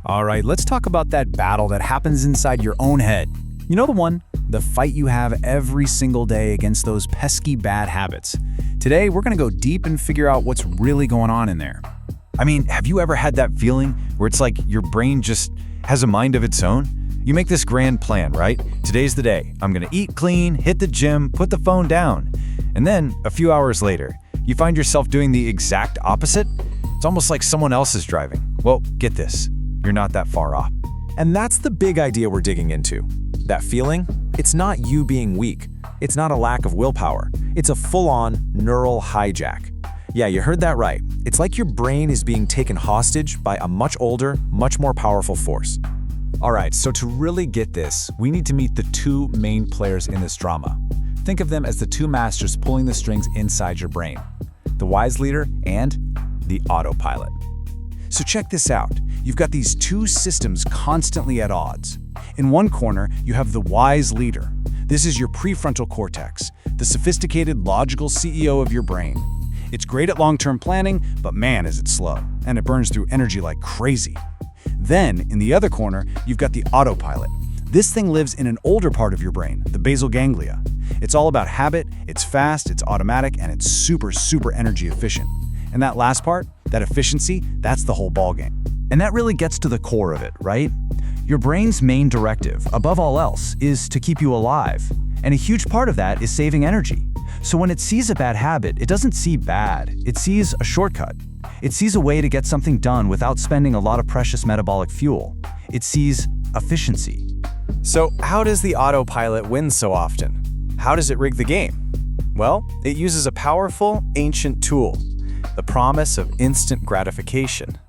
All right, let's talk about that battle that happens inside your own head. You know the one? The fight you have every single day against those pesky bad habits. Today, we're gonna go deep and figure out what's really going on in there. I mean, have you ever had that feeling where it's like your brain just has a mind of its own? You make this grand plan, right? Today's the day. I'm gonna eat clean, hit the gym, put the phone down. And then, a few hours later, you find yourself doing the exact opposite? It's almost like someone else is driving. Well, get this. You're not that far off. And that's the big idea we're digging into. That feeling, it's not you being weak. It's not a lack of willpower. It's a full-on neural hijack. Yeah, you heard that right. It's like your brain is being taken hostage by a much older, much more powerful force. All right, so to really get this, we need to meet the two main players in this drama. Think of them as the two masters pulling the strings inside your brain. The wise leader and the autopilot. So check this out. You've got these two systems constantly at odds. In one corner, you have the wise leader. This is your prefrontal cortex, the sophisticated, logical CEO of your brain. It's great at long-term planning, but man, is it slow, and it burns through energy like crazy. Then, in the other corner, you've got the autopilot. This thing lives in an older part of your brain, the basal ganglia. It's all about habit, it's fast, it's automatic, and it's super energy efficient. And that last part, that efficiency, that's the whole ballgame. And that really gets to the core of it, right? Your brain's main directive, above all else, is to keep you alive. And a huge part of that is saving energy. So when it sees a bad habit, it doesn't see bad, it sees a shortcut. It sees a way to get something done without spending a lot of precious metabolic fuel. It sees efficiency. So how does the autopilot win so often? How does it rig the game? Well, it uses a powerful, ancient tool, the promise of instant gratification.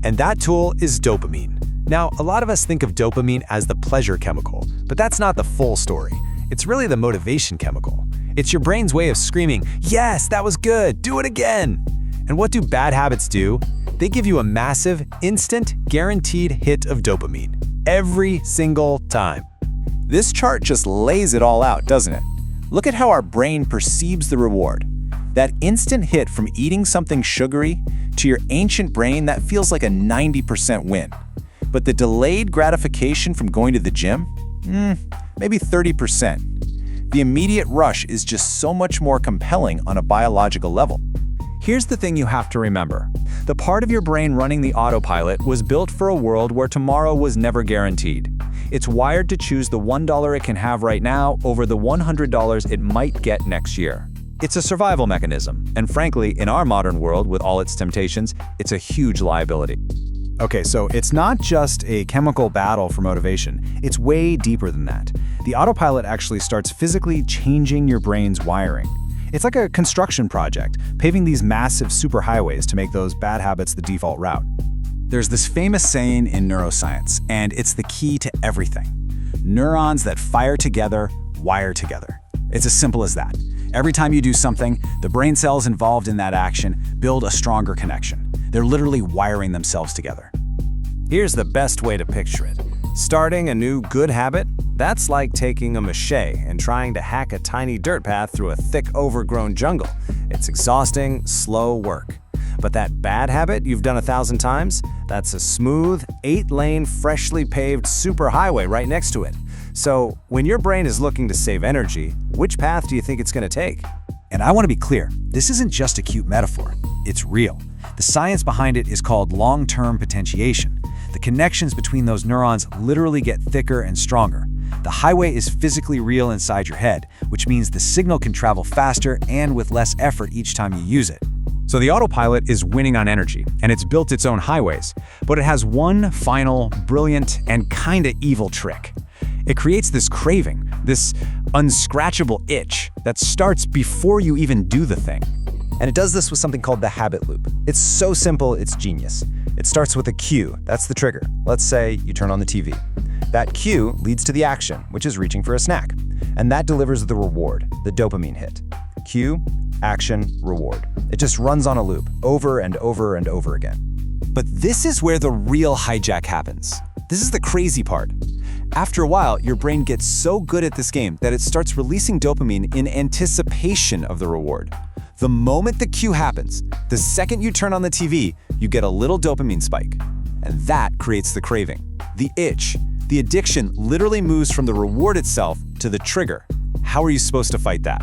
And that tool is dopamine. Now, a lot of us think of dopamine as the pleasure chemical, but that's not the full story. It's really the motivation chemical. It's your brain's way of screaming, "Yes, that was good, do it again!" And what do bad habits do? They give you a massive, instant, guaranteed hit of dopamine. Every single time. This chart just lays it all out, doesn't it? Look at how our brain perceives the reward. That instant hit from eating something sugary, to your ancient brain, that feels like a 90% win. But the delayed gratification from going to the gym? Maybe 30%. The immediate rush is just so much more compelling on a biological level. Here's the thing you have to remember. The part of your brain running the autopilot was built for a world where tomorrow was never guaranteed. It's wired to choose the $1 it can have right now over the $100 it might get next year. It's a survival mechanism, and frankly, in our modern world with all its temptations, it's a huge liability. Okay, so it's not just a chemical battle for motivation. It's way deeper than that. The autopilot actually starts physically changing your brain's wiring. It's like a construction project, paving these massive superhighways to make those bad habits the default route. There's this famous saying in neuroscience, and it's the key to everything. Neurons that fire together, wire together. It's as simple as that. Every time you do something, the brain cells involved in that action build a stronger connection. They're literally wiring themselves together. Here's the best way to picture it. Starting a new good habit, that's like taking a machete and trying to hack a tiny dirt path through a thick, overgrown jungle. It's exhausting, slow work. But that bad habit you've done 1,000 times, that's a smooth, 8-lane, freshly paved superhighway right next to it. So when your brain is looking to save energy, which path do you think it's going to take? And I want to be clear, this isn't just a cute metaphor. It's real. The science behind it is called long-term potentiation. The connections between those neurons literally get thicker and stronger. The highway is physically real inside your head, which means the signal can travel faster and with less effort each time you use it. So the autopilot is winning on energy, and it's built its own highways. But it has one final, brilliant, and kinda evil trick. It creates this craving, this unscratchable itch that starts before you even do the thing. And it does this with something called the habit loop. It's so simple, it's genius. It starts with a cue, that's the trigger. Let's say you turn on the TV. That cue leads to the action, which is reaching for a snack. And that delivers the reward, the dopamine hit. Cue, action, reward. It just runs on a loop, over and over and over again. But this is where the real hijack happens. This is the crazy part. After a while, your brain gets so good at this game that it starts releasing dopamine in anticipation of the reward. The moment the cue happens, the second you turn on the TV, you get a little dopamine spike. And that creates the craving, the itch. The addiction literally moves from the reward itself to the trigger. How are you supposed to fight that?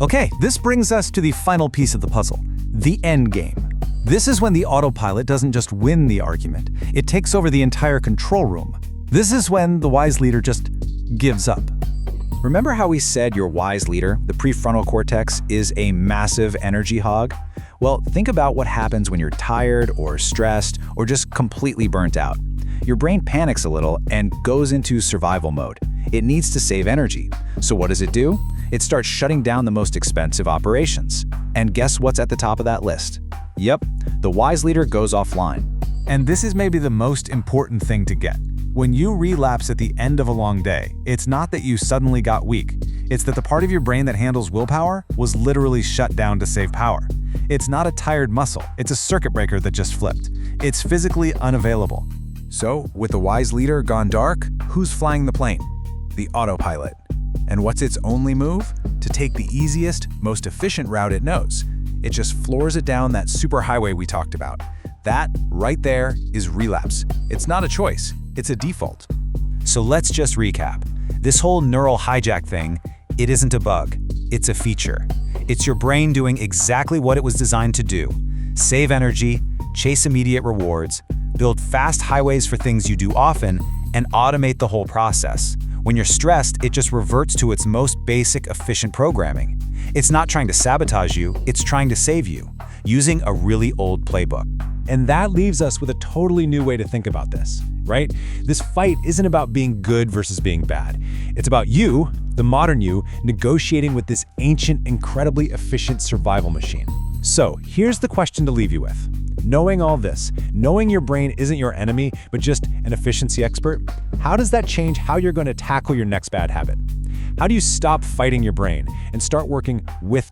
Okay, this brings us to the final piece of the puzzle, the end game. This is when the autopilot doesn't just win the argument, it takes over the entire control room. This is when the wise leader just gives up. Remember how we said your wise leader, the prefrontal cortex, is a massive energy hog? Well, think about what happens when you're tired or stressed or just completely burnt out. Your brain panics a little and goes into survival mode. It needs to save energy. So what does it do? It starts shutting down the most expensive operations. And guess what's at the top of that list? Yep, the wise leader goes offline. And this is maybe the most important thing to get. When you relapse at the end of a long day, it's not that you suddenly got weak. It's that the part of your brain that handles willpower was literally shut down to save power. It's not a tired muscle, it's a circuit breaker that just flipped. It's physically unavailable. So, with the wise leader gone dark, who's flying the plane? The autopilot. And what's its only move? To take the easiest, most efficient route it knows. It just floors it down that superhighway we talked about. That, right there, is relapse. It's not a choice, it's a default. So let's just recap. This whole neural hijack thing, it isn't a bug, it's a feature. It's your brain doing exactly what it was designed to do. Save energy, chase immediate rewards, build fast highways for things you do often, and automate the whole process. When you're stressed, it just reverts to its most basic, efficient programming. It's not trying to sabotage you, it's trying to save you, using a really old playbook. And that leaves us with a totally new way to think about this, right? This fight isn't about being good versus being bad. It's about you, the modern you, negotiating with this ancient, incredibly efficient survival machine. So here's the question to leave you with. Knowing all this, knowing your brain isn't your enemy, but just an efficiency expert, how does that change how you're going to tackle your next bad habit? How do you stop fighting your brain and start working with